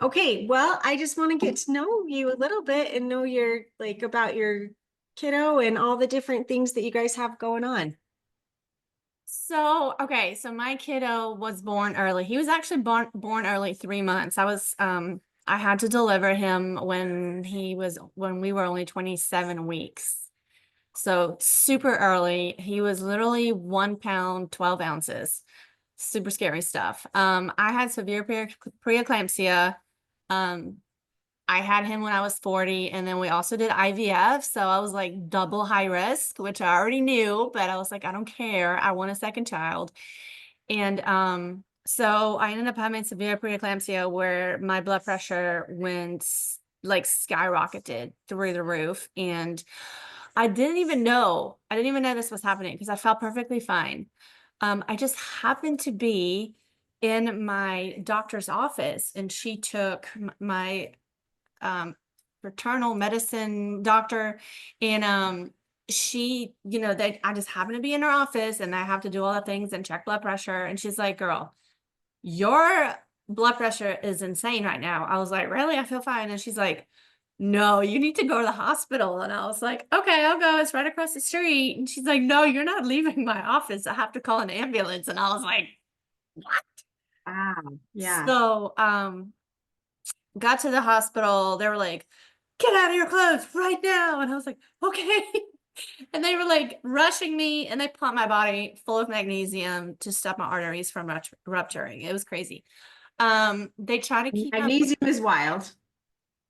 Okay, well, I just want to get to know you a little bit and know your like about your kiddo and all the different things that you guys have going on. So my kiddo was born early. He was actually born early, 3 months. I had to deliver him when we were only 27 weeks. So super early. He was literally 1 pound, 12 ounces. Super scary stuff. I had severe preeclampsia. Um, I had him when I was 40, and then we also did IVF. So I was like double high risk, which I already knew, but I was like, I don't care. I want a second child. And so I ended up having severe preeclampsia where my blood pressure went like skyrocketed through the roof. And I didn't even know this was happening because I felt perfectly fine. I just happened to be in my doctor's office, and she took my um, fraternal medicine doctor, and I just happen to be in her office, and I have to do all the things and check blood pressure, and she's like, "Girl, your blood pressure is insane right now." I was like, "Really? I feel fine." And she's like, "No, you need to go to the hospital." And I was like, "Okay, I'll go. It's right across the street." And she's like, "No, you're not leaving my office. I have to call an ambulance." And I was like, "What?" Wow. Yeah. So, got to the hospital. They were like, "Get out of your clothes right now." And I was like, "Okay." And they were like rushing me, and they pumped my body full of magnesium to stop my arteries from rupturing. It was crazy. They try to keep my, Magnesium is wild.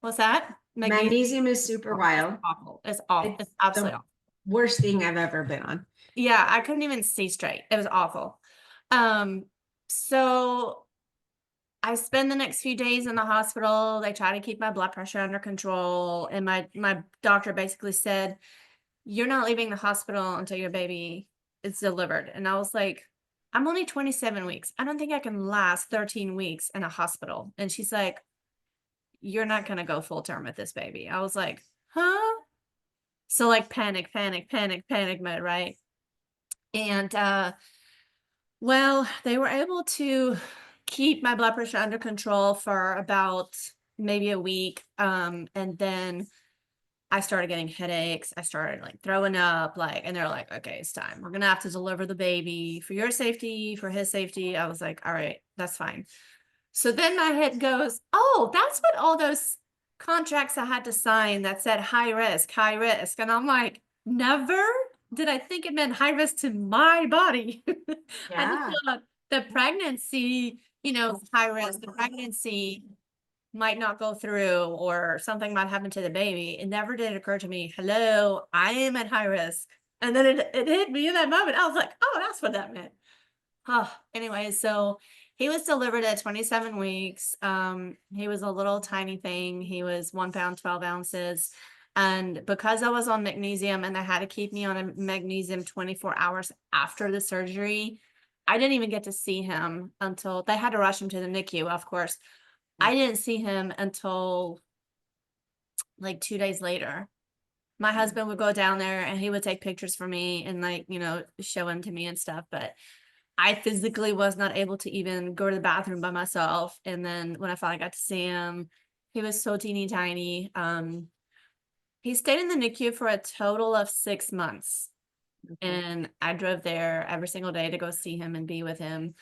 what's that? Magnesium. Magnesium is super It's wild. awful. It's awful. It's It's absolutely the awful. worst thing I've ever been on. Yeah, I couldn't even see straight. It was awful. Um, so I spend the next few days in the hospital. They try to keep my blood pressure under control. And my doctor basically said, "You're not leaving the hospital until your baby is delivered." And I was like, "I'm only 27 weeks. I don't think I can last 13 weeks in a hospital." And she's like, "You're not going to go full term with this baby." I was like, "Huh?" So like panic, panic, panic, panic mode, right? And well, they were able to keep my blood pressure under control for about maybe a week. And then I started getting headaches. I started like throwing up, like, and they're like, "Okay, it's time. We're gonna have to deliver the baby for your safety, for his safety." I was like, "All right, that's fine." So then my head goes, "Oh, that's what all those contracts I had to sign that said high risk, high risk." And I'm like, never did I think it meant high risk to my body. I just Yeah. thought the pregnancy, is high risk. The pregnancy might not go through, or something might happen to the baby. It never did occur to me, hello, I am at high risk. And then it hit me in that moment. I was like, "Oh, that's what that meant." Oh, anyway, so he was delivered at 27 weeks. He was a little tiny thing. He was 1 pound, 12 ounces. And because I was on magnesium and they had to keep me on a magnesium 24 hours after the surgery, I didn't even get to see him until they had to rush him to the NICU, of course. I didn't see him until like 2 days later. My husband would go down there and he would take pictures for me and like, show him to me and stuff. But I physically was not able to even go to the bathroom by myself. And then when I finally got to see him, he was so teeny tiny. He stayed in the NICU for a total of 6 months. Okay. And I drove there every single day to go see him and be with him.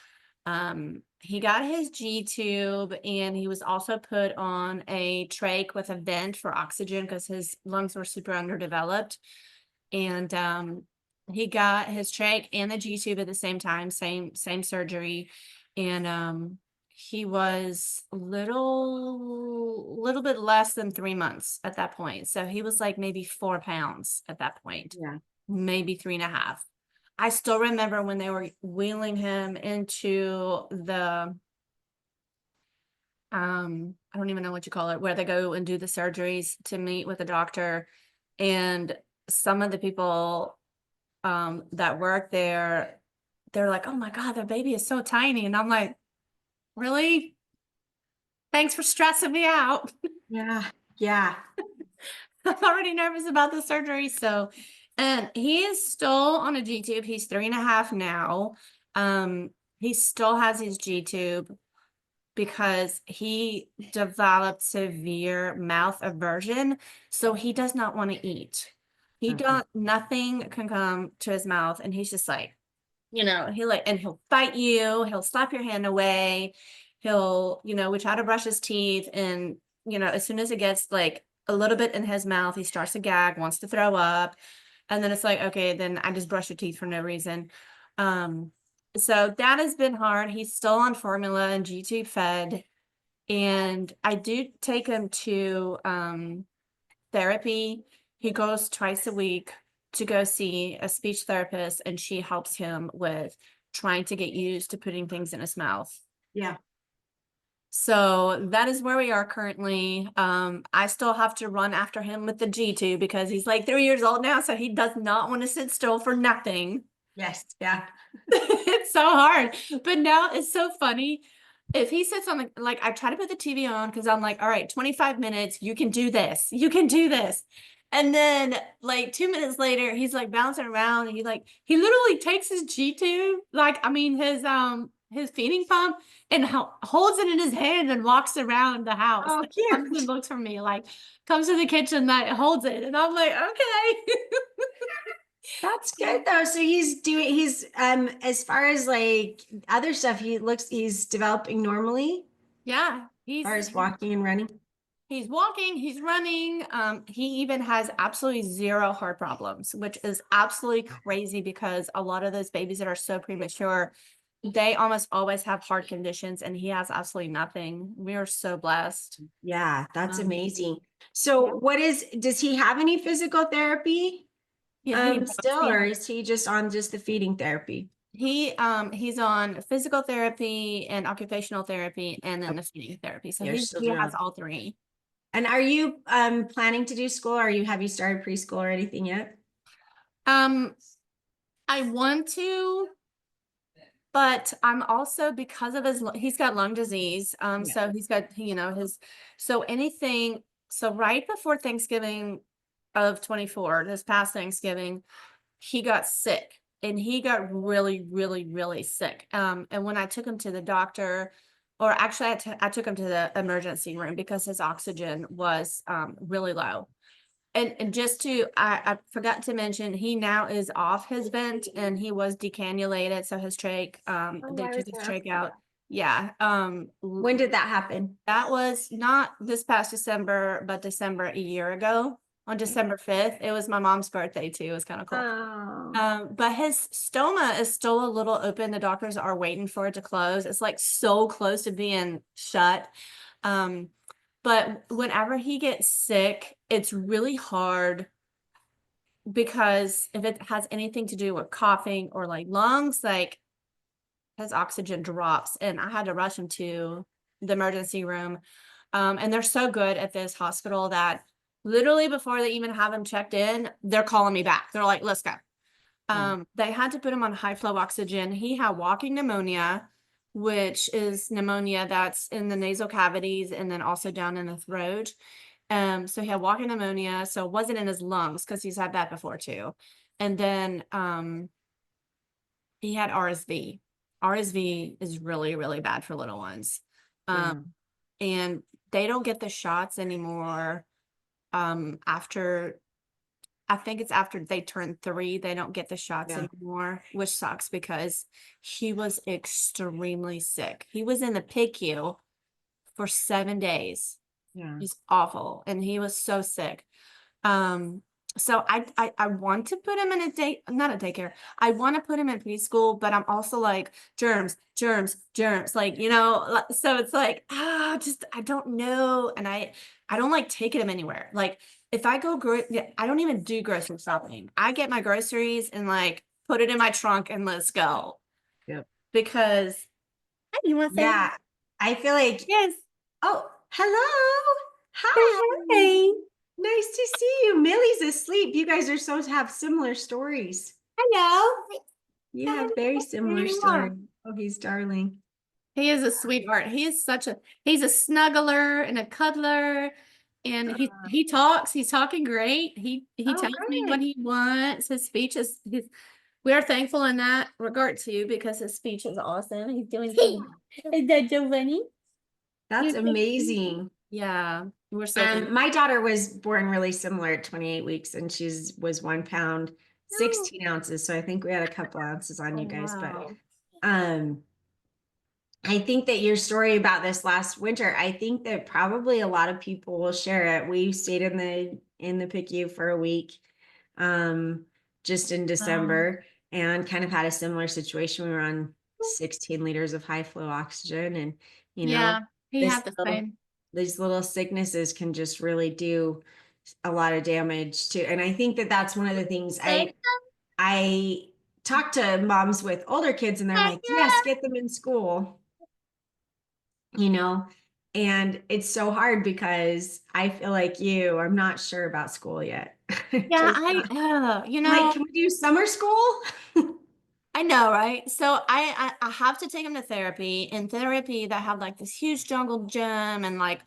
He got his G tube, and he was also put on a trach with a vent for oxygen because his lungs were super underdeveloped. And he got his trach and the G tube at the same time, same surgery. And he was little bit less than 3 months at that point. So he was like maybe 4 pounds at that point, Yeah. maybe 3.5. I still remember when they were wheeling him into the I don't even know what you call it, where they go and do the surgeries to meet with the doctor. And some of the people that work there, they're like, "Oh my God, the baby is so tiny." And I'm like, "Really? Thanks for stressing me out." Yeah. Yeah. I'm already nervous about the surgery. So, and he is still on a G tube. He's 3.5 now. He still has his G tube. because he developed severe mouth aversion, so he does not want to eat. He Okay. don't nothing can come to his mouth, and he's just like, he'll fight you, he'll slap your hand away, we try to brush his teeth, and as soon as it gets like a little bit in his mouth, he starts to gag, wants to throw up, and then it's like, okay, then I just brush your teeth for no reason. um so that has been hard. He's still on formula and G-tube fed, and I do take him to therapy. He goes twice a week to go see a speech therapist, and she helps him with trying to get used to putting things in his mouth. Yeah. So that is where we are currently. I still have to run after him with the G2 because he's like 3 years old now, so he does not want to sit still for nothing. Yes. Yeah. It's so hard. But now it's so funny. If he sits on I try to put the TV on because I'm like, all right, 25 minutes, you can do this. You can do this. And then like 2 minutes later, he's like bouncing around, and he literally takes his G2, his feeding pump, and holds it in his hand and walks around the house. Oh, Like, comes and cute. looks for me, like comes to the kitchen, that holds it. And I'm like, okay. That's good though. So he's as far as like other stuff, he's developing normally Yeah, as far as walking and running. he's walking, he's running. He even has absolutely zero heart problems, which is absolutely crazy because a lot of those babies that are so premature, they almost always have heart conditions, and he has absolutely nothing. We are so blessed. Yeah, that's Um, amazing. So yeah. does he have any physical therapy Yeah, he does. still, or is he just on just the feeding therapy? He's on physical therapy and occupational therapy, and then the feeding therapy. So You're he still he doing. has all three. And are you planning to do school, or have you started preschool or anything yet? Um, I want to, but I'm also, because of he's got lung disease. Yeah. So he's got, so right before Thanksgiving of 24, this past Thanksgiving, he got sick, and he got really, really, really sick. And when I took him to the doctor, or actually I took him to the emergency room because his oxygen was really low. And just I forgot to mention, he now is off his vent, and he was decannulated. So his trach, Oh, they I took was his gonna ask trach about out. that. Yeah. When did that happen? That was not this past December, but December a year ago, on December 5th. It was my mom's birthday too. It was kind of cool. Oh, But his stoma is still a little open. The doctors are waiting for it to close. It's like so close to being shut. Um, but whenever he gets sick, it's really hard, because if it has anything to do with coughing or like lungs, like his oxygen drops, and I had to rush him to the emergency room. And they're so good at this hospital that literally before they even have him checked in, they're calling me back. They're like, let's go. yeah. They had to put him on high flow oxygen. He had walking pneumonia, which is pneumonia that's in the nasal cavities and then also down in the throat. So he had walking pneumonia, so it wasn't in his lungs because he's had that before too. And then he had RSV. RSV is really, really bad for little ones. Yeah. And they don't get the shots anymore. After, I think it's after they turn 3, they don't get the shots Yeah. anymore, which sucks because he was extremely sick. He was in the PICU for 7 days. Yeah. He's awful, and he was so sick. Um, so I want to put him in not a daycare. I want to put him in preschool, but I'm also like, germs, germs, germs. Like, so it's like, just, I don't know. And I don't like taking him anywhere. Like, if I go, I don't even do grocery shopping. I get my groceries and like put it in my trunk and let's go. Yep. Because, hey, you want to say, Yeah. I feel like, yes, oh, hello. hey, Hi. hey, Nice to see you. Millie's asleep. You guys are so have similar stories. hello. You have very similar stories. Oh, he's darling. He is a sweetheart. He's a snuggler and a cuddler. And he talks, he's talking great. He Oh, tells me what good. he wants. His speech we are thankful in that regard too, because his speech is awesome. He's doing is that Giovanni? That's amazing. Yeah, we're so My daughter was born really similar at 28 weeks and she's was 1 pound, 16 ounces. So I think we had a couple ounces on Oh, you guys, but wow. um I think that your story about this last winter, I think that probably a lot of people will share it. We stayed in the PICU for a week, um, just in Wow. December, and kind of had a similar situation. We were on 16 liters of high flow oxygen, and you know, Yeah, he this had the little same. these little sicknesses can just really do a lot of damage to. And I think that that's one of the things I talk to moms with older kids, and they're like, "Yes, get them in school." you know and it's so hard because I feel like I'm not sure about school yet. Yeah, Just like, I can we do summer school? I know, right? So I have to take him to therapy. In therapy, they have like this huge jungle gym and like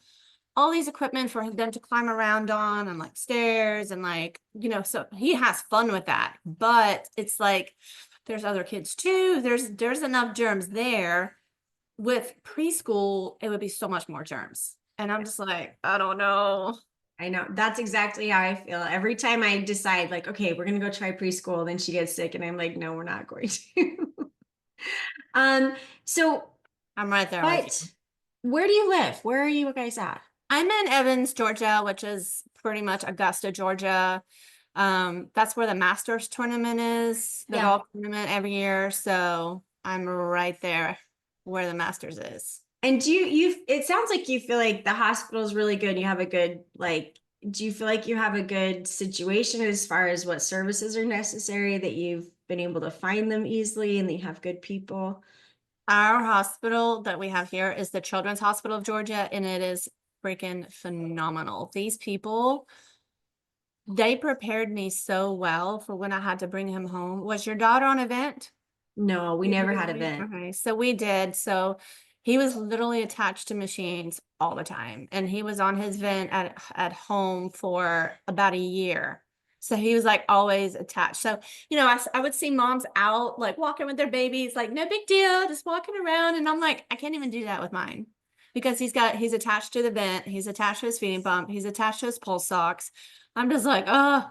all these equipment for them to climb around on and like stairs and like, so he has fun with that. But it's like there's other kids too. There's enough germs there. With preschool, it would be so much more germs. And I'm just like, I don't know. I know, that's exactly how I feel every time I decide, like, okay, we're gonna go try preschool, then she gets sick and I'm like, no, we're not going to. um so I'm right there with but you. where do you live? Where are you guys at? I'm in Evans, Georgia, which is pretty much Augusta, Georgia. That's where the Masters tournament is, the Yeah. golf tournament every year. So I'm right there where the Masters is. And it sounds like you feel like the hospital is really good. You have a good, like, do you feel like you have a good situation as far as what services are necessary, that you've been able to find them easily and that you have good people? Our hospital that we have here is the Children's Hospital of Georgia, and it is freaking phenomenal. These people, they prepared me so well for when I had to bring him home. Was your daughter on event? No, we never had a vent. Okay, so we did. So he was literally attached to machines all the time, and he was on his vent at home for about a year. So he was like always attached. So I would see moms out like walking with their babies, like no big deal, just walking around, and I'm like, I can't even do that with mine because he's attached to the vent, he's attached to his feeding pump, he's attached to his pulse socks. I'm just like, oh.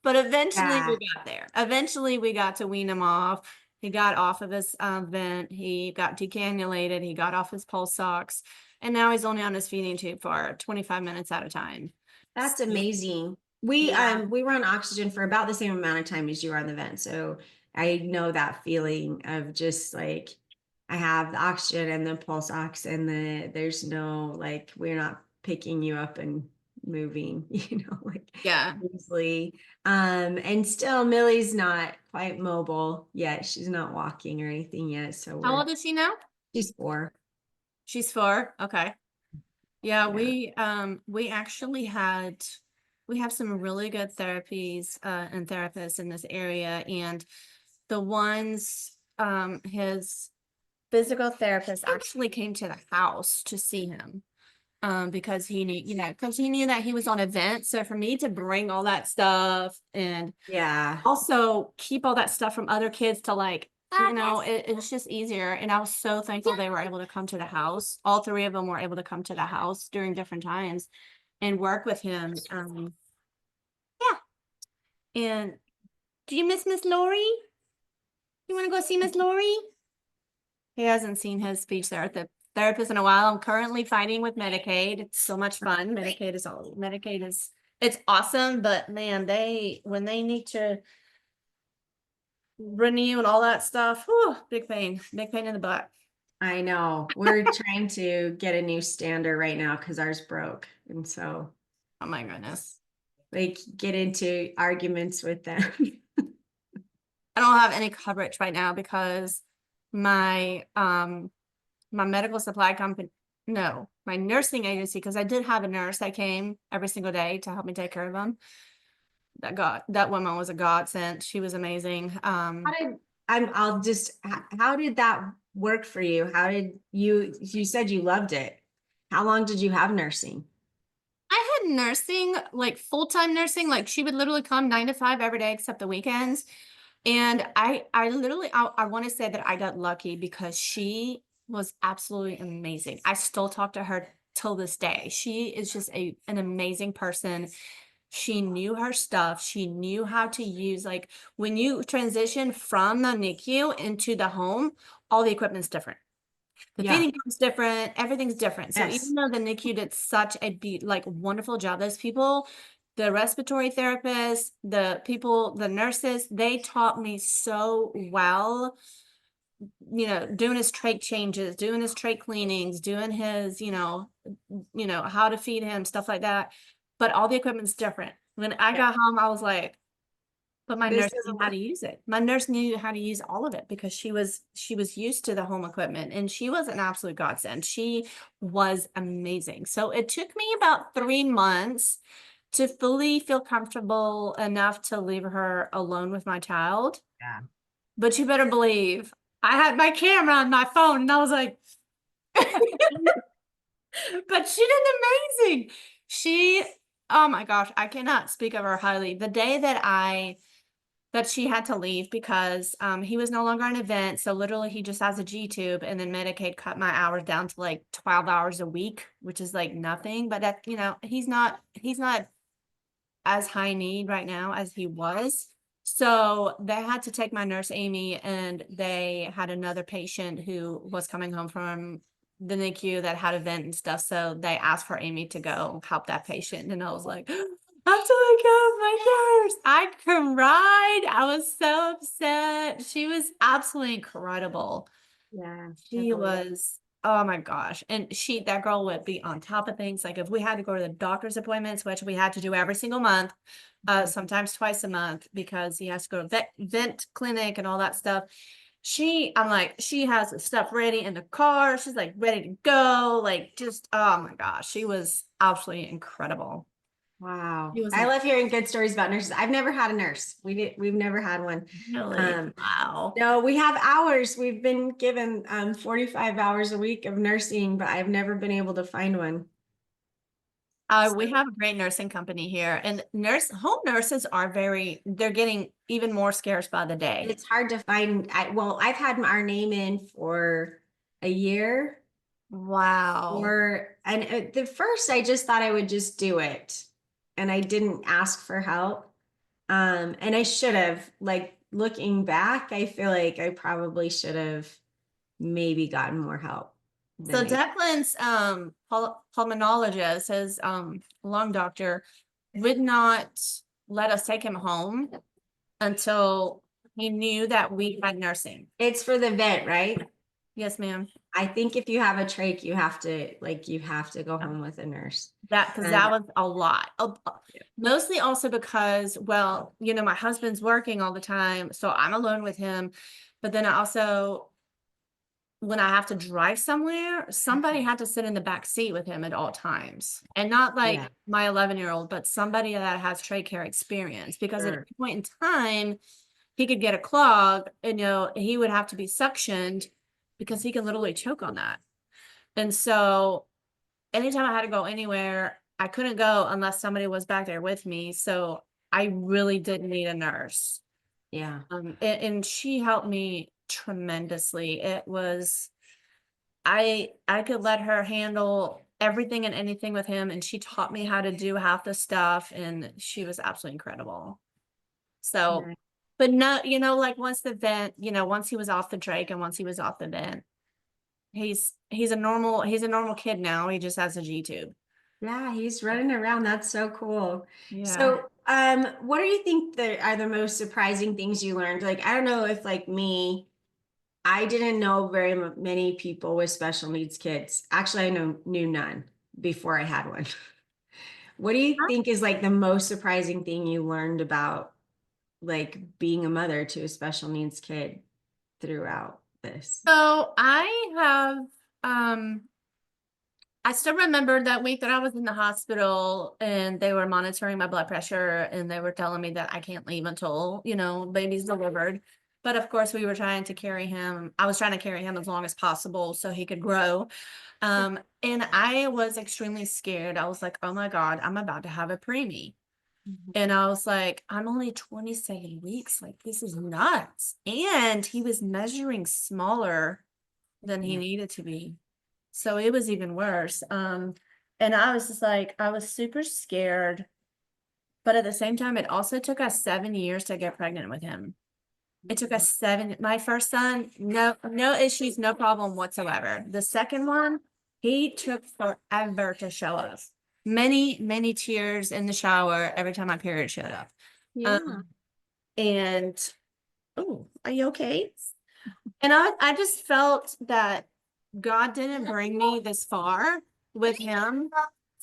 But eventually we Yeah, got there. Eventually we got to wean him off. He got off of his vent. He got decannulated. He got off his pulse socks. And now he's only on his feeding tube for 25 minutes at a time. that's So, amazing. yeah. We were on oxygen for about the same amount of time as you were on the vent. So I know that feeling of just like, I have the oxygen and the pulse ox, and there's no, like, we're not picking you up and moving, like, Yeah. easily. And still Millie's not quite mobile yet. She's not walking or anything yet. So How old is he now? she's 4. She's 4. Okay. Yeah, Yeah. we actually we have some really good therapies and therapists in this area. And the ones his physical therapist actually came to the house to see him because he knew that he was on a vent. So for me to bring all that stuff and Yeah. also keep all that stuff from other kids to like, it's just easier. And I was so thankful they were able to come to the house. All 3 of them were able to come to the house during different times and work with him. Yeah. And do you miss Miss Lori? You want to go see Miss Lori? He hasn't seen his speech therapist in a while. I'm currently fighting with Medicaid. It's so much fun. Medicaid is it's awesome, but man, when they need to renew and all that stuff, whew, big pain in the butt. I know. We're trying to get a new standard right now because ours broke. And so, Oh my goodness. like, get into arguments with them. I don't have any coverage right now because my my medical supply company, no, my nursing agency, because I did have a nurse that came every single day to help me take care of them. That woman was a godsend. She was amazing. How did how did that work for you? How did you said you loved it. How long did you have nursing? I had nursing, like full-time nursing, like she would literally come 9 to 5 every day except the weekends. And I literally, I want to say that I got lucky because she was absolutely amazing. I still talk to her till this day. She is just an amazing person. She knew her stuff. She knew how to use, like, when you transition from the NICU into the home, all the equipment's different. The Yeah. feeding tube's different, everything's different. So even Yes. though the NICU did such a like wonderful job, those people, the respiratory therapists, the people, the nurses, they taught me so well, doing his trach changes, doing his trach cleanings, doing his, how to feed him, stuff like that. But all the equipment's different. When I Yeah. got home, I was like, but my This nurse is knew how to use it. My nurse knew how to use all of it because she was used to the home equipment, and she was an absolute godsend. She was amazing. So it took me about 3 months to fully feel comfortable enough to leave her alone with my child. yeah. But you better believe I had my camera on my phone and I was like, but she did amazing. She, oh my gosh, I cannot speak of her highly. The day that she had to leave because he was no longer an event. So literally he just has a G tube, and then Medicaid cut my hours down to like 12 hours a week, which is like nothing. But that, he's not as high need right now as he was. So they had to take my nurse Amy, and they had another patient who was coming home from the NICU that had a vent and stuff. So they asked for Amy to go help that patient. And I was like, I have to let go of my nurse. I cried. I was so upset. She was absolutely incredible. Yeah. I She believe it. was, oh my gosh. And that girl would be on top of things. Like if we had to go to the doctor's appointments, which we had to do every single month, sometimes twice a month because he has to go to vent clinic and all that stuff. I'm like, she has the stuff ready in the car. She's like ready to go. Like just, oh my gosh. She was absolutely incredible. Wow. She was I love hearing good stories about nurses. I've never had a nurse. We've never had one. really, Um, wow. no, we have hours. We've been given 45 hours a week of nursing, but I've never been able to find one. So We have a great nursing company here, and home nurses are they're getting even more scarce by the day. it's hard to find. Well, I've had our name in for a year, Wow. and at the first I just thought I would just do it, and I didn't ask for help. And I should have, like, looking back, I feel like I probably should have maybe gotten more help than So I. Declan's pulmonologist, his lung doctor, would not let us take him home until he knew that we had nursing. It's for the vent, right? Yes, ma'am. I think if you have a trach, you have to go home with a nurse. Because And that was a lot. Mostly also because, well, my husband's working all the time, so I'm alone with him. But then I also, when I have to drive somewhere, somebody had to sit in the back seat with him at all times. And not yeah, like my 11-year-old, but somebody that has trach care experience. Because at sure. a point in time, he could get a clog, and he would have to be suctioned because he can literally choke on that. And so anytime I had to go anywhere, I couldn't go unless somebody was back there with me. So I really did need a nurse. Yeah. And she helped me tremendously. It was, I could let her handle everything and anything with him, and she taught me how to do half the stuff, and she was absolutely incredible. So, Nice. but no, like once he was off the trach and once he was off the vent, he's a normal kid now. He just has a G tube. Yeah, he's running around. That's so cool. Yeah. So, what do you think are the most surprising things you learned? Like, I don't know if, like me, I didn't know very many people with special needs kids. Actually, I knew none before I had one. What do you think is like the most surprising thing you learned about, like, being a mother to a special needs kid throughout this? So um I still remember that week that I was in the hospital and they were monitoring my blood pressure, and they were telling me that I can't leave until, baby's delivered. But of course we were trying to carry him. I was trying to carry him as long as possible so he could grow. And I was extremely scared. I was like, oh my God, I'm about to have a preemie. And I was like, I'm only 27 weeks. Like, this is nuts. And he was measuring smaller than he Yeah. needed to be. So it was even worse. And I was just like, I was super scared. But at the same time, it also took us 7 years to get pregnant with him. It took us my first son, no issues, no problem whatsoever. The second one, he took forever to show up. Many, many tears in the shower every time my period showed up. Yeah. Um, and oh, are you okay? And I just felt that God didn't bring me this far with him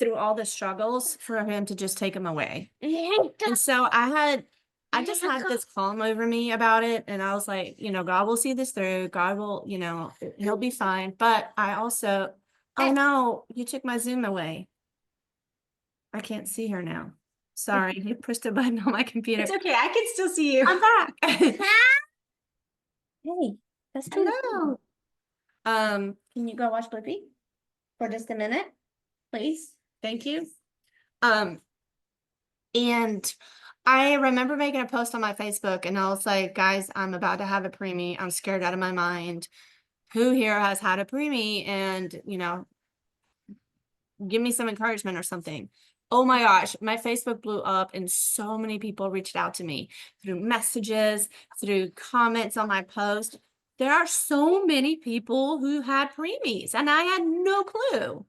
through all the struggles for him to just take him away. And so I just had this calm over me about it. And I was like, God will see this through. God will, he'll be fine. But I also, oh no, you took my Zoom away. I can't see her now. Sorry, you pushed a button on my computer. It's okay. I can still see you. I'm back. Hey, that's too Hello. can you go watch Blippi for just a minute, please? Thank you. Um, and I remember making a post on my Facebook and I was like, guys, I'm about to have a preemie. I'm scared out of my mind. Who here has had a preemie? And, give me some encouragement or something. Oh my gosh, my Facebook blew up and so many people reached out to me through messages, through comments on my post. There are so many people who had preemies and I had no clue.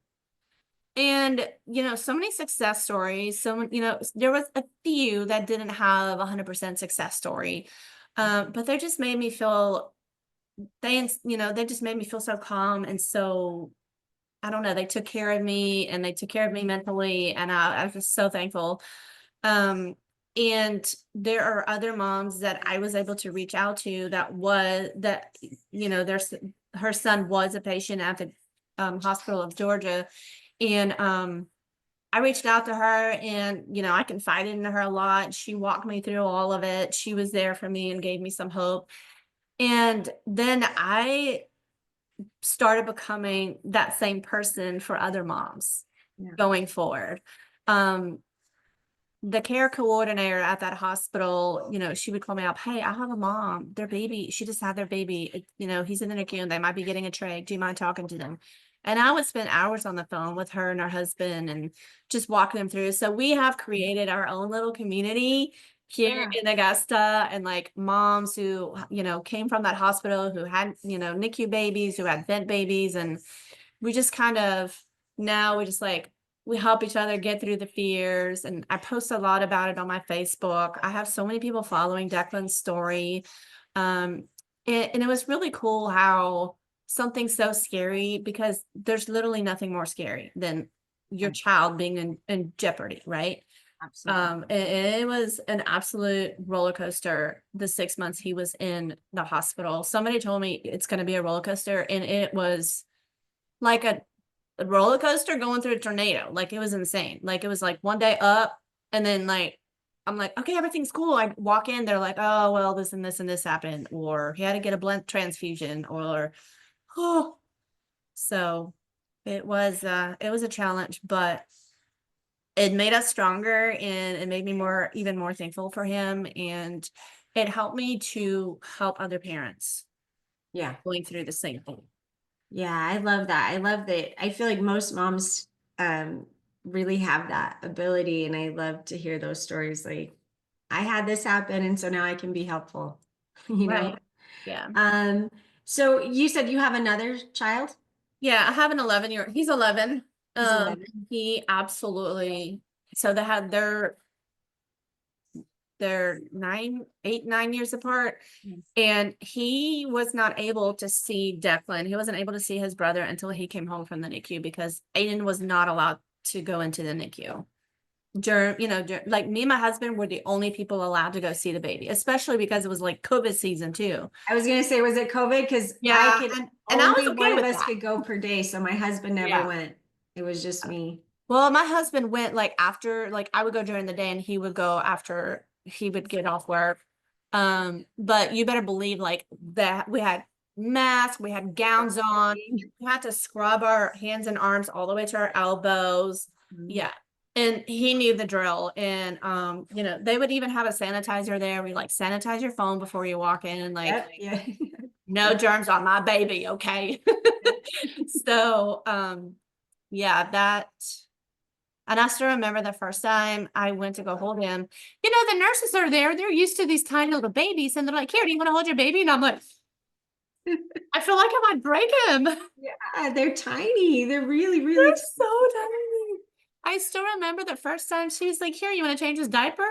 And, so many success stories. So, there was a few that didn't have 100% success story. But they just made me feel, they just made me feel so calm and so, I don't know, they took care of me and they took care of me mentally. And I was just so thankful. And there are other moms that I was able to reach out to there's her son was a patient at the hospital of Georgia. And I reached out to her and, I confided in her a lot. She walked me through all of it. She was there for me and gave me some hope. And then I started becoming that same person for other moms Yeah. going forward. The care coordinator at that hospital, she would call me up. Hey, I have a mom, their baby. She just had their baby. He's in the NICU and they might be getting a trach. Do you mind talking to them? And I would spend hours on the phone with her and her husband and just walking them through. So we have created our own little community here in Augusta and like moms who, came from that hospital who had, NICU babies, who had vent babies. And we just kind of, now we just like, we help each other get through the fears. And I post a lot about it on my Facebook. I have so many people following Declan's story. And it was really cool how something so scary, because there's literally nothing more scary than your child being in jeopardy, right? Absolutely. It was an absolute roller coaster the 6 months he was in the hospital. Somebody told me it's going to be a roller coaster, and it was like a roller coaster going through a tornado. Like it was insane. Like it was like one day up and then like I'm like, okay, everything's cool. I walk in, they're like, oh well, this and this and this happened, or he had to get a blood transfusion, or oh, so it was a challenge, but it made us stronger and it made me even more thankful for him, and it helped me to help other parents Yeah. going through the same thing. Yeah, I love that. I love that. I feel like most moms really have that ability, and I love to hear those stories. Like, I had this happen, and so now I can be helpful. You know. Right. Yeah. Um, so you said you have another child? Yeah, I have an 11-year. He's 11. He's 11. He absolutely. So they had they're 9 years apart, and he was not able to see Declan. He wasn't able to see his brother until he came home from the NICU, because Aiden was not allowed to go into the NICU. Like me and my husband were the only people allowed to go see the baby, especially because it was like COVID season too. I was gonna say, was it COVID? Because I Yeah, could and I was only okay one of with us that. could go per day, so my husband never Yeah. went. It was just me. Well, my husband went like after, like I would go during the day and he would go after he would get off work. But you better believe like that we had masks, we had gowns on, we had to scrub our hands and arms all the way to our elbows. Mhm. Yeah. And he knew the drill. And they would even have a sanitizer there. We like sanitize your phone before you walk in. Like Yep. Yeah. no germs on my baby, okay? So, yeah, that, and I still remember the first time I went to go hold him. You know, the nurses are there, they're used to these tiny little babies, and they're like, here, do you want to hold your baby? And I'm like, I feel like I might break him. Yeah, they're tiny. They're really, really They're tiny. so tiny. I still remember the first time she's like, here, you want to change his diaper?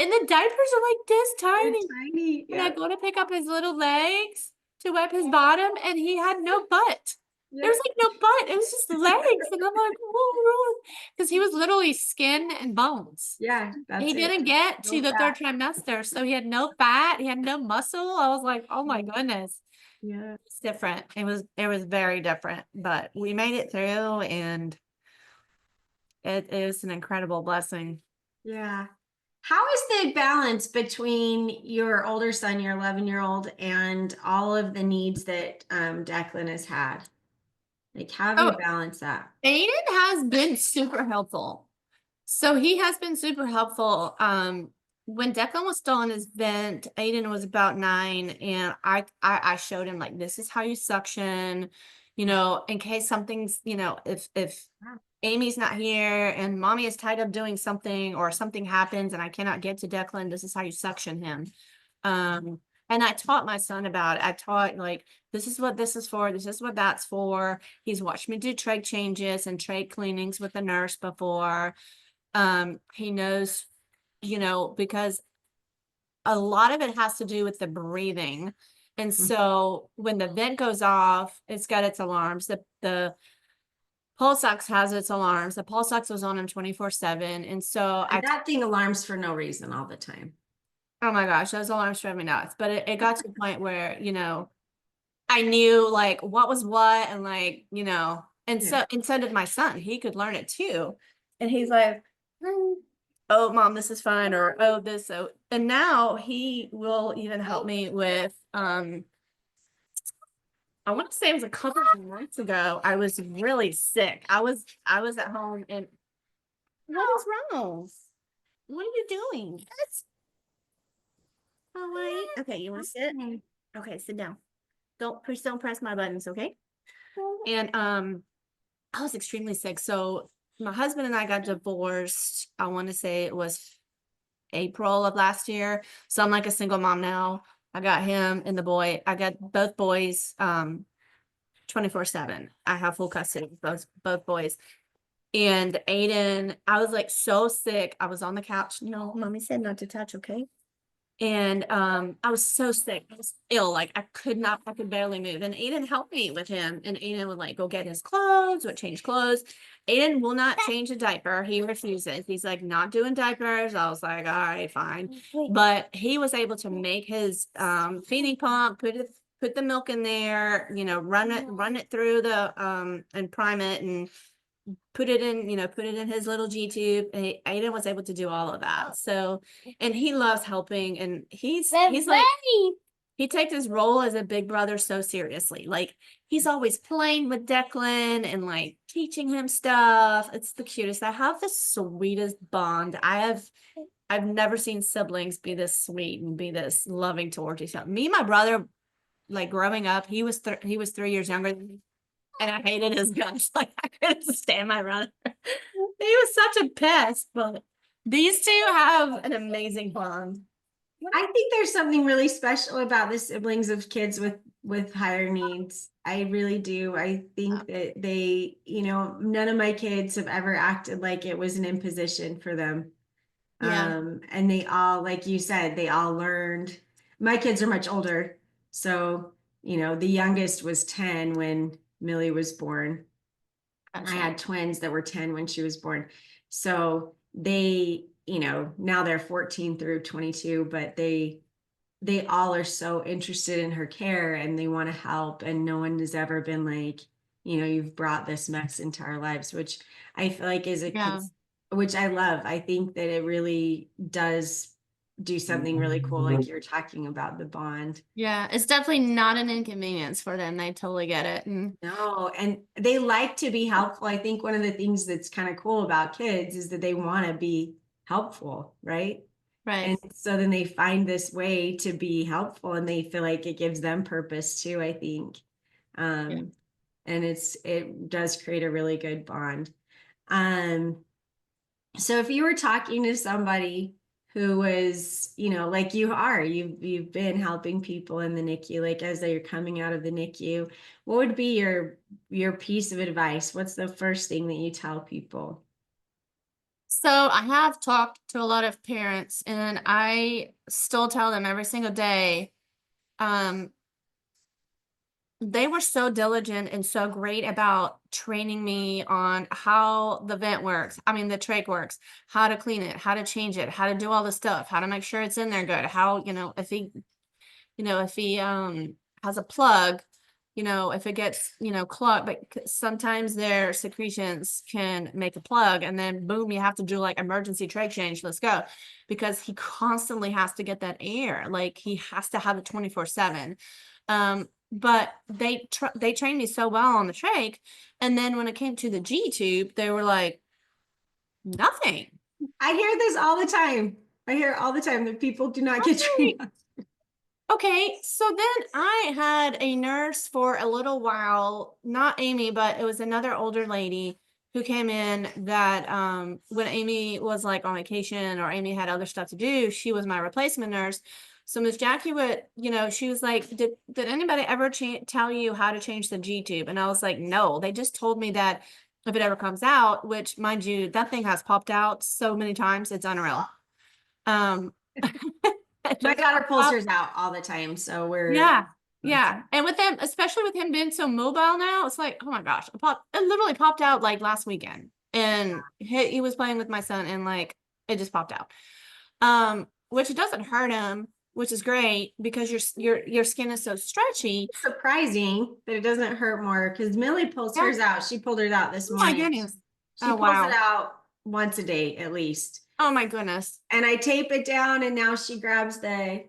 And the diapers are like this They're tiny. tiny. And I Yeah. go to pick up his little legs to wipe his bottom, and he had no butt. There Yeah. was like no butt. It was just legs. And I'm like, whoa, because he was literally skin and bones. Yeah, He that's it. didn't get to No the third fat. trimester. So he had no fat, he had no muscle. I was like, oh my goodness. Yeah. It's different. It was very different, but we made it through, and it is an incredible blessing. Yeah. How is the balance between your older son, your 11-year-old, and all of the needs that Declan has had? Like, how have you Oh, balanced that? Aiden has been super helpful. So he has been super helpful. When Declan was still in his vent, Aiden was about 9, and I showed him like this is how you suction, in case something's, if Amy's not here and mommy is tied up doing something, or something happens and I cannot get to Declan, this is how you suction him. And I taught my son about it. I taught like this is what this is for, this is what that's for. He's watched me do trach changes and trach cleanings with the nurse before. He knows, because a lot of it has to do with the breathing. And Mhm. so when the vent goes off, it's got its alarms. The pulse ox has its alarms. The pulse ox was on him 24/7. And so And that thing alarms for no reason all the time. oh my gosh, those alarms drove me nuts. But it got to the point where, I knew like what was what, and like, Yeah. and so did my son. He could learn it too. And he's like, oh mom, this is fine, or oh this, so, and now he will even help me with I want to say it was a couple of months ago. I was really sick. I was at home, and what is wrong? What are you doing? Oh wait. Okay, you want to sit? Okay. Okay, sit down. Don't press my buttons, okay? And I was extremely sick. So my husband and I got divorced. I want to say it was April of last year. So I'm like a single mom now. I got him and the boy. I got both boys 24/7. I have full custody of both boys. And Aiden, I was like so sick. I was on the couch. No, mommy said not to touch, okay? And I was so sick. I was ill. Like I could barely move. And Aiden helped me with him. And Aiden would like go get his clothes, would change clothes. Aiden will not change a diaper. He refuses. He's like not doing diapers. I was like, all right, fine. But he was able to make his feeding pump, put the milk in there, run it through the and prime it, and put it in his little G tube. And Aiden was able to do all of that. So, and he loves helping, and he's like, he takes his role as a big brother so seriously. Like he's always playing with Declan and like teaching him stuff. It's the cutest. I have the sweetest bond. I've never seen siblings be this sweet and be this loving towards each other. Me and my brother, like growing up, he was 3 years younger than me, and I hated his guts. Like I couldn't stand my brother. He was such a pest, but these two have an amazing bond. I think there's something really special about the siblings of kids with higher needs. I really do. I think that they, none of my kids have ever acted like it was an imposition for them. Yeah. And they all, like you said, they all learned. My kids are much older. So, the youngest was 10 when Millie was born. And I Gotcha. had twins that were 10 when she was born. So they, now they're 14 through 22, but they all are so interested in her care and they want to help. And no one has ever been like, you've brought this mess into our lives, which I feel like Yeah. which I love. I think that it really does do something really cool, like you're talking about the bond. Yeah. It's definitely not an inconvenience for them. They totally get it. And No, and they like to be helpful. I think one of the things that's kind of cool about kids is that they want to be helpful, right? Right. And so then they find this way to be helpful and they feel like it gives them purpose too, I think. Yeah. Um, and it does create a really good bond. Um, so if you were talking to somebody who was, like you are, you've been helping people in the NICU, like as they're coming out of the NICU, what would be your piece of advice? What's the first thing that you tell people? So I have talked to a lot of parents and I still tell them every single day, um, they were so diligent and so great about training me on how the vent works. I mean, the trach works, how to clean it, how to change it, how to do all the stuff, how to make sure it's in there good, how, if he has a plug, if it gets, clogged, but sometimes their secretions can make a plug and then boom, you have to do like emergency trach change. Let's go. Because he constantly has to get that air. Like he has to have it 24/7. But they trained me so well on the trach. And then when it came to the G tube, they were like, nothing. I hear this all the time. I hear all the time that people do not get I'm trained. like, okay, so then I had a nurse for a little while, not Amy, but it was another older lady who came in that when Amy was like on vacation or Amy had other stuff to do, she was my replacement nurse. So Miss Jackie would, she was like, did anybody ever tell you how to change the G tube? And I was like, no, they just told me that if it ever comes out, which mind you, that thing has popped out so many times, it's unreal. Um, it My just daughter popped pulls out. hers out all the time, so Yeah. that's Yeah. And with them, especially with him being so mobile now, it's like, oh my gosh, it literally popped out like last weekend. And he was playing with my son and like it just popped out. Which doesn't hurt him, which is great because your skin is so stretchy. surprising that it doesn't hurt more because Millie pulls Yeah. hers out. She pulled hers out this Oh my morning. goodness. She Oh pulls it wow. out once a day at least. Oh my goodness. And I tape it down and now she grabs the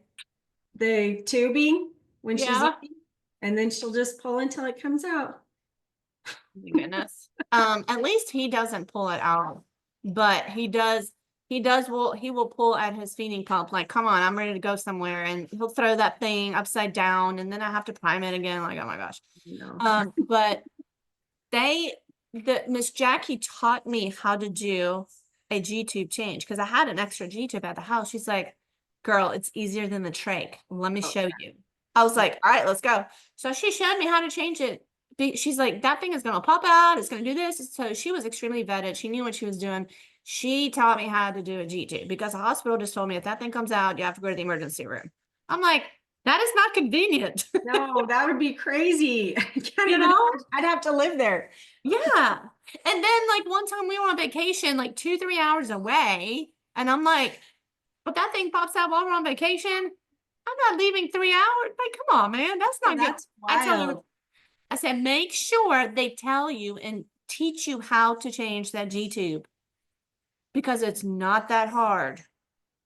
tubing when she's Yeah. eating and then she'll just pull until it comes out. Oh my goodness. At least he doesn't pull it out, but he will pull at his feeding pump, like, come on, I'm ready to go somewhere. And he'll throw that thing upside down and then I have to prime it again. Like, oh my gosh. No. But the Miss Jackie taught me how to do a G tube change because I had an extra G tube at the house. She's like, girl, it's easier than the trach. Let me Oh, show you. I was like, all right, let's go. So she showed me how to change it. She's like, that thing is going to pop out. It's going to do this. So she was extremely vetted. She knew what she was doing. She taught me how to do a G tube because the hospital just told me if that thing comes out, you have to go to the emergency room. I'm like, that is not convenient. no, that would be crazy. I can't You even know? imagine. I'd have to live there. Yeah. And then like one time we were on vacation, like 2, 3 hours away. And I'm like, but that thing pops out while we're on vacation. I'm not leaving 3 hours. Like, come on, man. That's Oh, not good. that's I told her, wild. I said, make sure they tell you and teach you how to change that G tube because it's not that hard.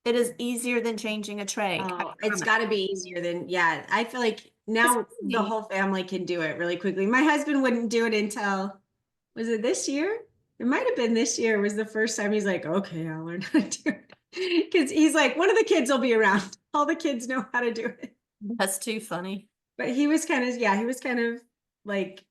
It is easier than changing a trach. I Oh, it's promise. got to be easier than, yeah. I feel like It's now the easy. whole family can do it really quickly. My husband wouldn't do it until, was it this year? It might have been this year was the first time he's like, okay, I'll learn how to do it. Because he's like, one of the kids will be around. All the kids know how to do it. That's too funny. But he was kind of, yeah, he was kind of like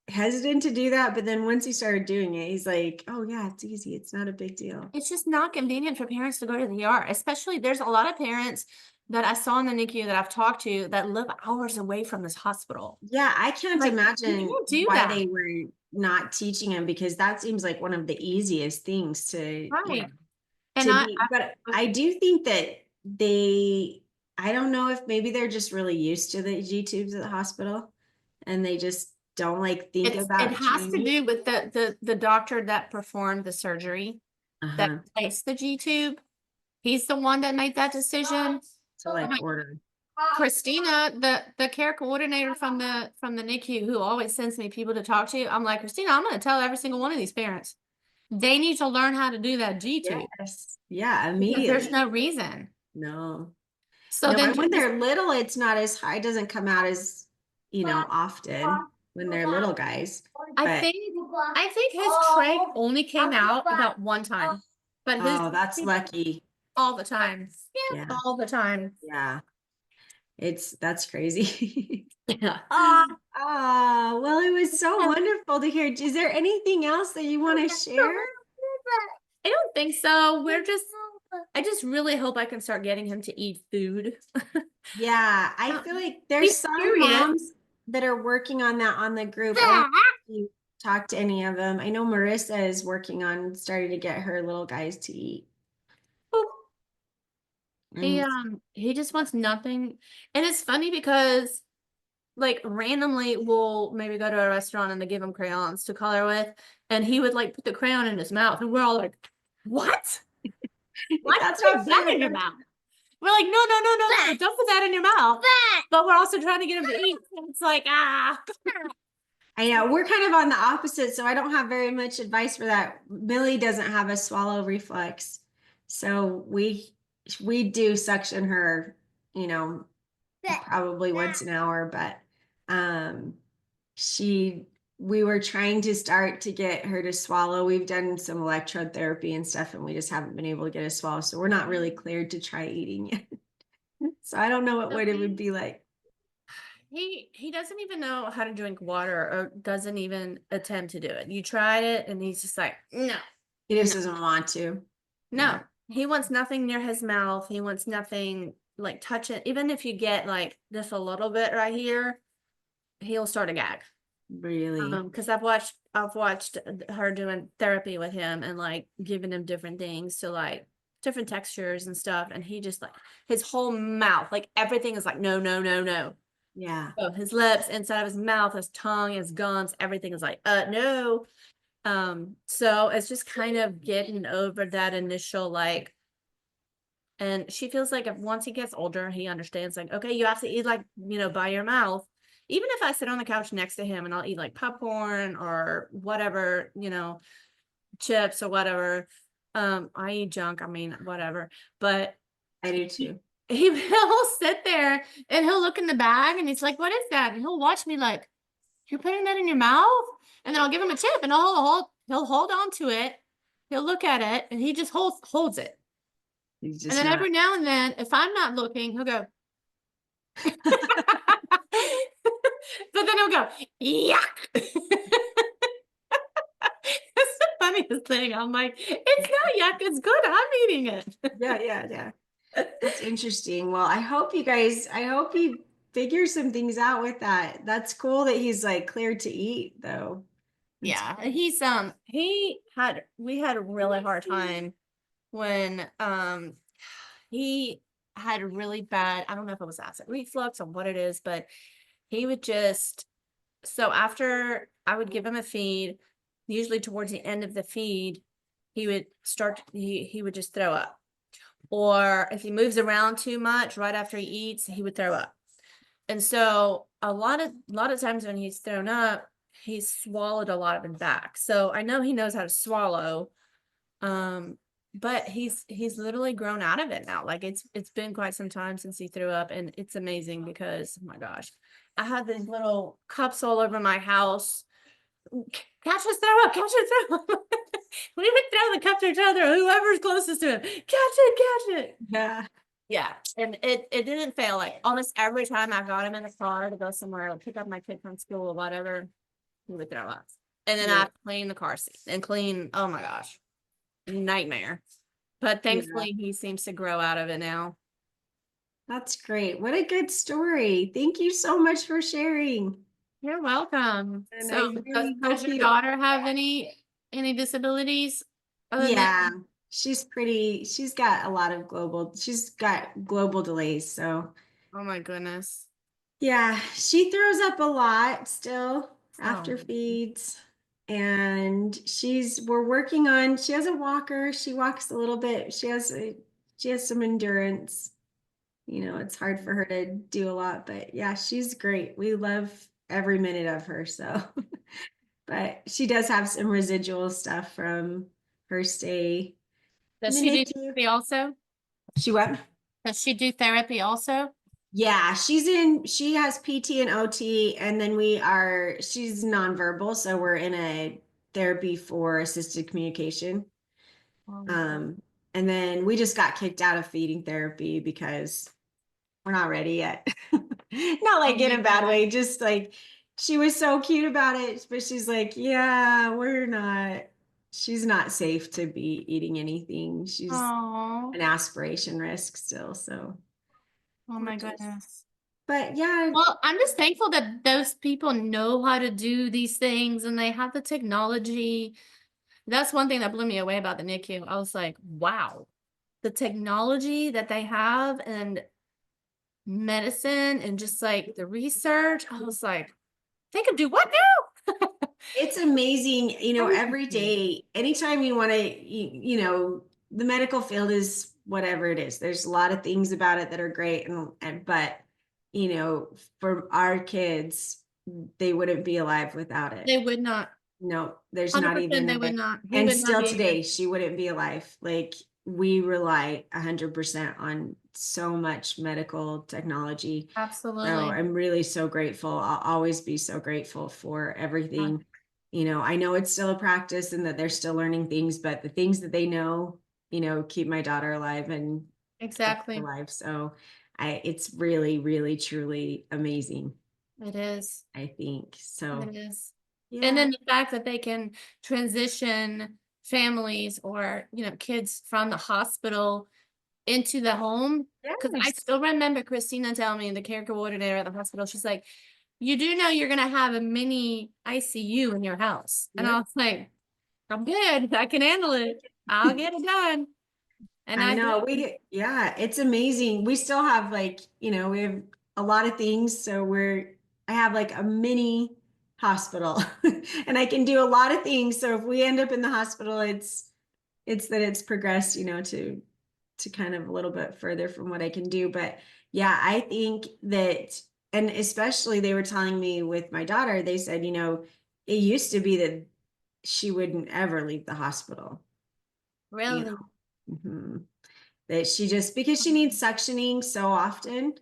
hesitant to do that. But then once he started doing it, he's like, oh, yeah, it's easy. It's not a big deal. It's just not convenient for parents to go to the ER, especially there's a lot of parents that I saw in the NICU that I've talked to that live hours away from this hospital. Yeah, I can't Like, you imagine can't do why that. they were not teaching him because that seems like one of the easiest things to, Right. And to be. But I do think that I don't know if maybe they're just really used to the G tubes at the hospital and they just don't like think it about has to changing. do with the doctor that performed the surgery that Uh-huh. placed the G tube. He's the one that made that decision. To like order. Christina, the care coordinator from the NICU who always sends me people to talk to, I'm like, Christina, I'm going to tell every single one of these parents. They need to learn how to do that G tube Yes. Yeah, because there's immediately. no reason. No. So No, then and when just they're little, it's not as high, it doesn't come out as, often when they're little guys. I But think I think his trach only came out about one time. But his oh, that's lucky. all the time. Yeah. Yeah, all the time. Yeah. That's crazy. Yeah. Well, it was so wonderful to hear. Is there anything else that you want to share? I don't think so. I just really hope I can start getting him to eat food. Yeah, I feel like there's He's some curious. moms that are working on that on the group. I don't know if you talked to any of them. I know Marissa is working on starting to get her little guys to eat. He And he just wants nothing. And it's funny because like randomly we'll maybe go to a restaurant and they give him crayons to color with, and he would like put the crayon in his mouth, and we're all like, "What? Why that's do you not put that fair. in your mouth?" We're like, "No, no, no, no, no! Don't put that in your mouth." But we're also trying to get him to eat. And it's like, ah. I know we're kind of on the opposite, so I don't have very much advice for that. Millie doesn't have a swallow reflex, so we do suction her, you know, probably once an hour, but um she we were trying to start to get her to swallow. We've done some electrode therapy and stuff, and we just haven't been able to get her to swallow. So we're not really cleared to try eating yet. So I don't know what it would be like. He doesn't even know how to drink water or doesn't even attempt to do it. You tried it and he's just like, no, He just no, doesn't want to. no. Yeah. He wants nothing near his mouth. He wants nothing like touch it. Even if you get like just a little bit right here, he'll start a gag. Really. Because I've watched her doing therapy with him and like giving him different things to like different textures and stuff. And he just like his whole mouth, like everything is like no, no, no, no. Yeah. So his lips, inside of his mouth, his tongue, his gums, everything is like, no. So it's just kind of getting over that initial like, and she feels like if once he gets older, he understands like, okay, you have to eat like, by your mouth. Even if I sit on the couch next to him and I'll eat like popcorn or whatever, chips or whatever. I eat junk, I mean, whatever. But I do too. he'll sit there and he'll look in the bag and he's like, what is that? And he'll watch me like, you're putting that in your mouth? And then I'll give him a tip and he'll hold on to it. He'll look at it and he just holds it. He's And just then not. every now and then, if I'm not looking, he'll go, but then he'll go, yuck. It's the funniest thing. I'm like, it's not yuck, it's good. I'm eating it. Yeah, yeah, yeah. That's interesting. Well, I hope he figures some things out with that. That's cool that he's like cleared to eat though. That's Yeah, we had a really hard time when he had a really bad, I don't know if it was acid reflux or what it is, but he would just, so after I would give him a feed, usually towards the end of the feed, he would just throw up. Or if he moves around too much right after he eats, he would throw up. And so a lot of times when he's thrown up, he's swallowed a lot of it back. So I know he knows how to swallow. Um, but he's literally grown out of it now. Like it's been quite some time since he threw up, and it's amazing because oh my gosh, I had these little cups all over my house. Catch his throw up, catch his throw up. We would throw the cups at each other, whoever's closest to him. Catch it. yeah. Yeah, and it didn't fail. Like almost every time I got him in the car to go somewhere, or pick up my kid from school or whatever, he would throw up. And then I Yeah. have to clean the car seat and clean. Oh my gosh, nightmare. But Yeah. thankfully, he seems to grow out of it now. That's great. What a good story. Thank you so much for sharing. You're welcome. And So, I does, really does hope your you, daughter have any disabilities other than? yeah, she's got global delays. So Oh my goodness. yeah, she throws up a lot still Oh, after feeds. And we're working on, she has a walker. She walks a little bit. She has some endurance. It's hard for her to do a lot, but yeah, she's great. We love every minute of her. So, but she does have some residual stuff from her stay in does the she do NICU. therapy also? She what? Does she do therapy also? Yeah, she has PT and OT, and then she's nonverbal, so we're in a therapy for assisted communication. Oh my God. Um, And then we just got kicked out of feeding therapy because we're not ready yet. Not Oh like in my a bad God. way, just like she was so cute about it, but she's like, yeah, she's not safe to be eating anything. She's Oh, an aspiration risk still. So oh we're my just, goodness. but yeah, Well, I'm just thankful that those people know how to do these things and they have the technology. That's one thing that blew me away about the NICU. I was like, wow, the technology that they have and medicine and just like the research. I was like, they could do what now? it's amazing, every Everything. day, anytime you want to, the medical field is whatever it is. There's a lot of things about it that are great but for our kids, they wouldn't be alive without it. They would not. No, there's not 100% even they would not. He and would not still be here. today, she wouldn't be alive. Like we rely 100% on so much medical technology. So Absolutely. I'm really so grateful. I'll always be so grateful for everything. I know it's still a practice and that they're still learning things, but the things that they know, keep my daughter alive and kept her Exactly. alive. So it's really, really, truly amazing, It is. I think. So It is. And yeah. then the fact that they can transition families or, kids from the hospital into the home. Because I Yes. still remember Christina telling me, the care coordinator at the hospital, she's like, you do know you're going to have a mini ICU in your house. And I Yep. was like, I'm good. I can handle it. I'll get it done. And I I know did. yeah, it's amazing. We still have like, we have a lot of things. So I have like a mini hospital and I can do a lot of things. So if we end up in the hospital, it's that it's progressed, to kind of a little bit further from what I can do. But yeah, I think that, and especially they were telling me with my daughter, they said, it used to be that she wouldn't ever leave the hospital, you Really? know. Mhm. That she just because she needs suctioning so often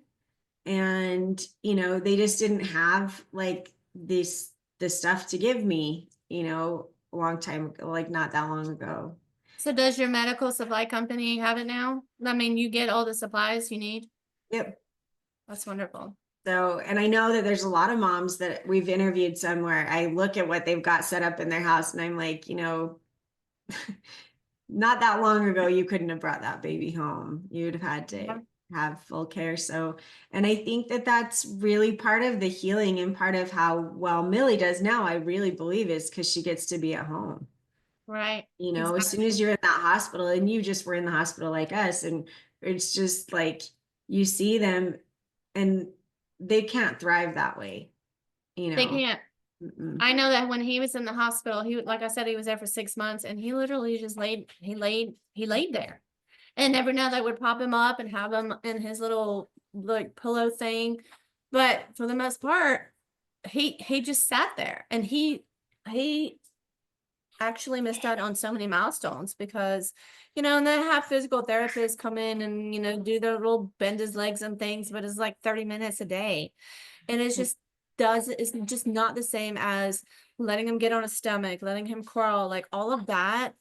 and they just didn't have like the stuff to give me a long time ago, like not that long ago. So does your medical supply company have it now? I mean, you get all the supplies you need. Yep. That's wonderful. So, and I know that there's a lot of moms that we've interviewed somewhere. I look at what they've got set up in their house and I'm like, not that long ago, you couldn't have brought that baby home. You'd have had to Yeah. have full care. So, and I think that that's really part of the healing and part of how well Millie does now. I really believe is because she gets to be at home. Right. As soon as Exactly. you're in that hospital and you just were in the hospital like us, and it's just like you see them and they can't thrive that way, you They know. can't. Mm-mm. I know that when he was in the hospital, like I said, he was there for 6 months and he literally just laid there. And every now they would prop him up and have him in his little like pillow thing. But for the most part, he just sat there and he actually missed out on so many milestones because, and they have physical therapists come in and, do their little bend his legs and things, but it's like 30 minutes a day. And it's just not the same as letting him get on his stomach, letting him crawl, like all of that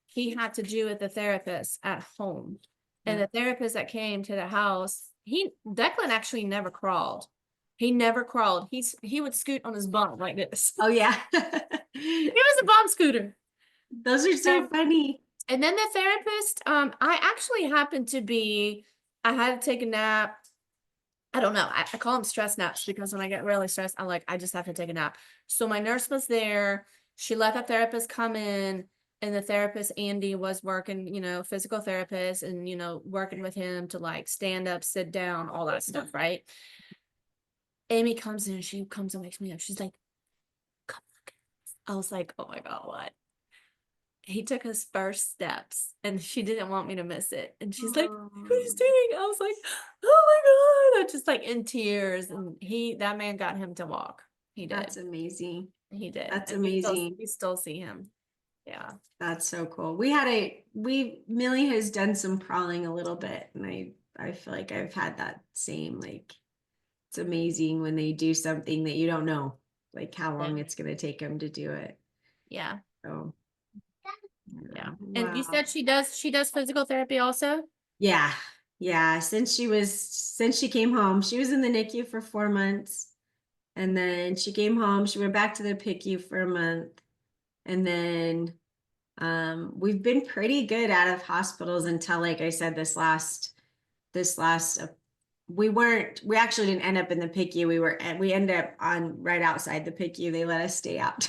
he had to do with the therapist at home. And Yeah. the therapist that came to the house, Declan actually never crawled. He never crawled. He would scoot on his bum like this. Oh yeah. He was a bum scooter. Those are so So, funny. and then the therapist, I actually happened to be, I had to take a nap. I don't know. I call them stress naps because when I get really stressed, I'm like, I just have to take a nap. So my nurse was there. She let the therapist come in, and the therapist, Andy, was working, physical therapist and, working with him to like stand up, sit down, all that stuff, right? Amy comes in, she comes and wakes me up. She's like, come look. I was like, oh my God, what? He took his first steps and she didn't want me to miss it. And she's like, what Oh, he's doing? I was like, oh my God. I'm just like in tears. And that man got him to walk. He did. that's amazing. He did. That's And amazing. we still see him. Yeah. That's so cool. Millie has done some crawling a little bit, and I feel like I've had that same, like, it's amazing when they do something that you don't know, like how Yeah. long it's going to take them to do it. Yeah. So Yeah. And you Wow. said she does physical therapy also? Yeah. Yeah. Since she came home, she was in the NICU for 4 months. And then she came home. She went back to the PICU for a month. And then we've been pretty good out of hospitals until, like I said, this last we actually didn't end up in the PICU. We ended up on right outside the PICU. They let us stay out.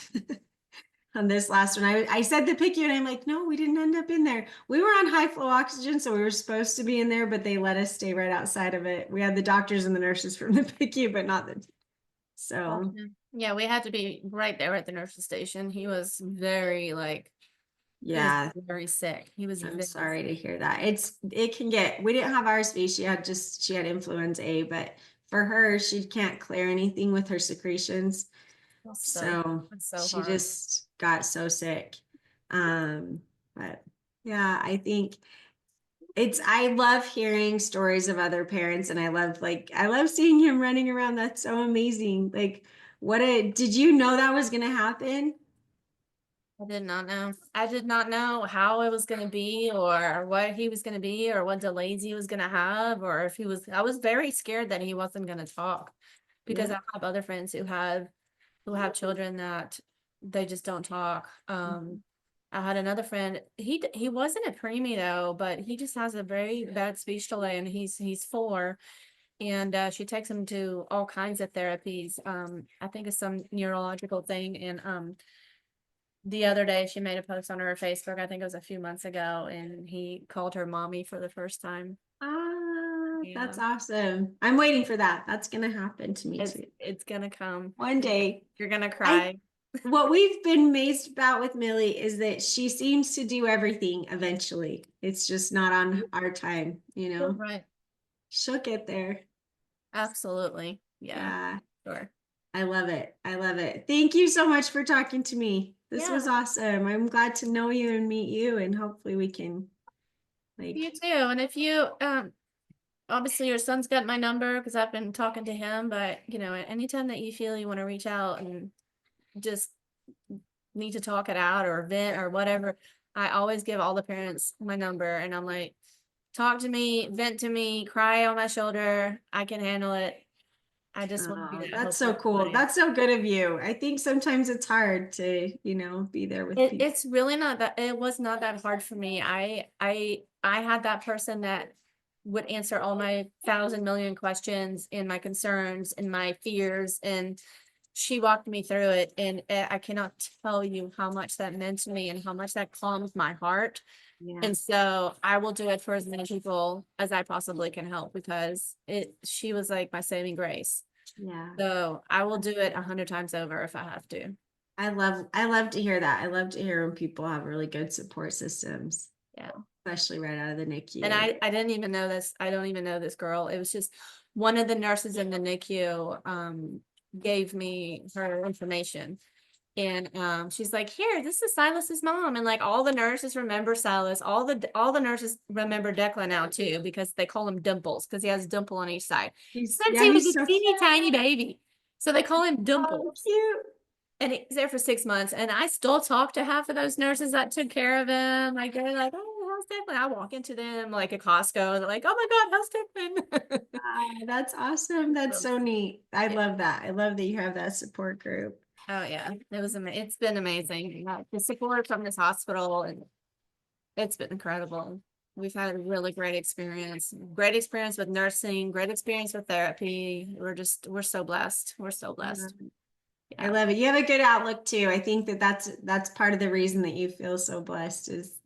On this last one. I said the PICU and I'm like, no, we didn't end up in there. We were on high flow oxygen, so we were supposed to be in there, but they let us stay right outside of it. We had the doctors and the nurses from the PICU, but not the so Gotcha. Yeah, we had to be right there at the nurse's station. He was he was yeah, very sick. He was I'm very sorry to sick. hear that. It can get we didn't have RSV, she had influenza A, but for her, she can't clear anything with her secretions. That's so So that's so she hard. just got so sick. Um, but yeah, I think I love hearing stories of other parents and I love seeing him running around. That's so amazing. Did you know that was gonna happen? I did not know. I did not know how it was going to be or what he was going to be or what delays he was going to have or if he was I was very scared that he wasn't going to talk because Yeah. I have other friends who have children that they just don't talk. I had another friend. He wasn't a preemie though, but he just has a very bad speech delay, and he's 4, and she takes him to all kinds of therapies. I think it's some neurological thing, and the other day she made a post on her Facebook. I think it was a few months ago, and he called her mommy for the first time. That's Yeah, awesome. I'm waiting for that. That's gonna happen to me it's too. it's gonna come. One day. You're gonna I cry. what we've been amazed about with Millie is that she seems to do everything eventually. It's just not on our time, you know. Right. She'll get there. Absolutely. Yeah. Yeah. Sure. I love it. I love it. Thank you so much for talking to me. This was Yeah. awesome. I'm glad to know you and meet you, and hopefully we can You like too. And if you obviously your son's got my number because I've been talking to him, but anytime that you feel you want to reach out and just need to talk it out or vent or whatever, I always give all the parents my number and I'm like, talk to me, vent to me, cry on my shoulder. I can handle it. I just want to be oh, that that's hope so for cool. everybody. That's so good of you. I think sometimes it's hard to, be there with people. It's really not that it was not that hard for me. I had that person that would answer all my 1,000 million questions and my concerns and my fears, and she walked me through it, and I cannot tell you how much that meant to me and how much that calmed my heart. Yeah. And so I will do it for as many people as I possibly can help because she was like my saving grace. Yeah. So I will do it 100 times over if I have to. I love to hear that. I love to hear when people have really good support systems, Yeah. especially right out of the And NICU. I didn't even know this. I don't even know this girl. It was just one of the nurses in the NICU gave me her information. And she's like, here, this is Silas's mom. And like all the nurses remember Silas. All the nurses remember Declan now too, because they call him Dimples, because he has a dimple on each side. Since he was He's a so teeny tiny baby. So they call him Dimples. cute. And he's there for 6 months. And I still talk to half of those nurses that took care of him. Like they're like, oh, how's Declan? I walk into them like at Costco. They're like, oh my God, how's Declan? That's awesome. That's so neat. I Yeah. love that. I love that you have that support group. Oh yeah, it's been amazing. The support from this hospital, and it's been incredible. We've had a really great experience with nursing, great experience with therapy. We're so blessed. We're so Yeah. blessed. I Yeah, love it. You have a good outlook too. I think that that's part of the reason that you feel so blessed is,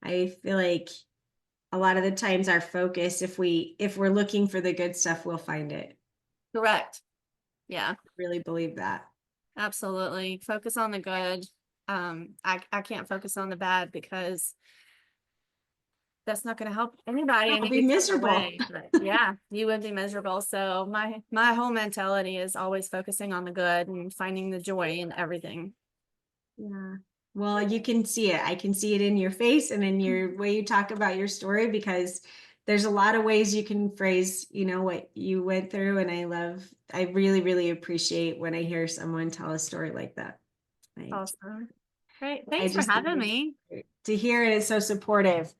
I feel like a lot of the times our focus, if we're looking for the good stuff, we'll find it. correct. Yeah, Really believe that. absolutely. Focus on the good. I can't focus on the bad because that's not going to help anybody I'll be any other miserable. way. But yeah, you would be miserable. So my whole mentality is always focusing on the good and finding the joy in everything. Yeah. Well, you can see it. I can see it in your face and in your way you talk about your story because there's a lot of ways you can phrase, what you went through. And I really, really appreciate when I hear someone tell a story like that. Like, Awesome. Great. I Thanks for just think having it's me. great to hear it is so supportive.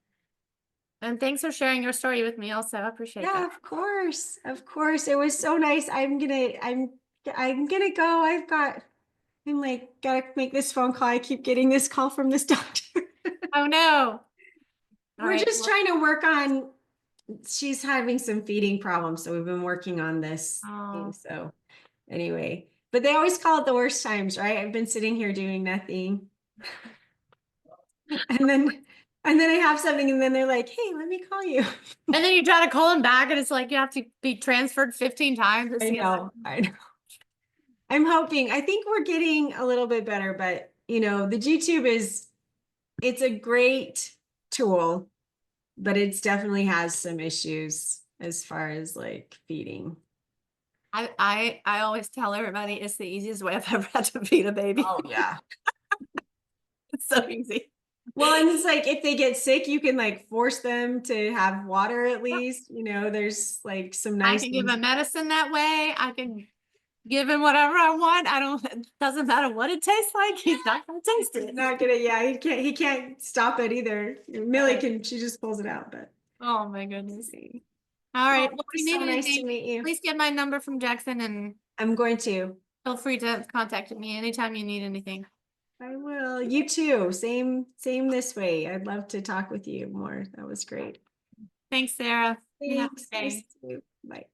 And thanks for sharing your story with me also. I appreciate Yeah, that. of course. Of course. It was so nice. I'm gonna go. I'm like, gotta make this phone call. I keep getting this call from this doctor. Oh no. All We're right. just Well, trying to work on, she's having some feeding problems, so we've been working on this thing. oh. So anyway, but they always call it the worst times, right? I've been sitting here doing nothing. And then I have something and then they're like, hey, let me call you. And then you try to call him back and it's like you have to be transferred 15 times to I see know, I know. I'm hoping. I think we're getting a little bit better, but the GTube it's a great tool, but it's definitely has some issues as far as like feeding. I always tell everybody it's the easiest way I've ever had to feed a baby. Oh yeah. It's so easy. Well, and it's like if they get sick, you can like force them to have water at least. There's like some I nice can give things. him medicine that way. I can give him whatever I want. I don't, it doesn't matter what it tastes like. He's not going to taste He's it. not gonna, yeah, he can't stop it either. Millie Right. can, she just pulls it out, but Oh my let's goodness. see. All Well, right. it Well, if you was need so nice to anything, meet you. please get my number from Jackson and I'm going to. feel free to contact me anytime you need anything. I will. You too. Same this way. I'd love to talk with you more. That was great. Thanks, Sarah. You have Thanks. a good Nice day. to meet you. Bye.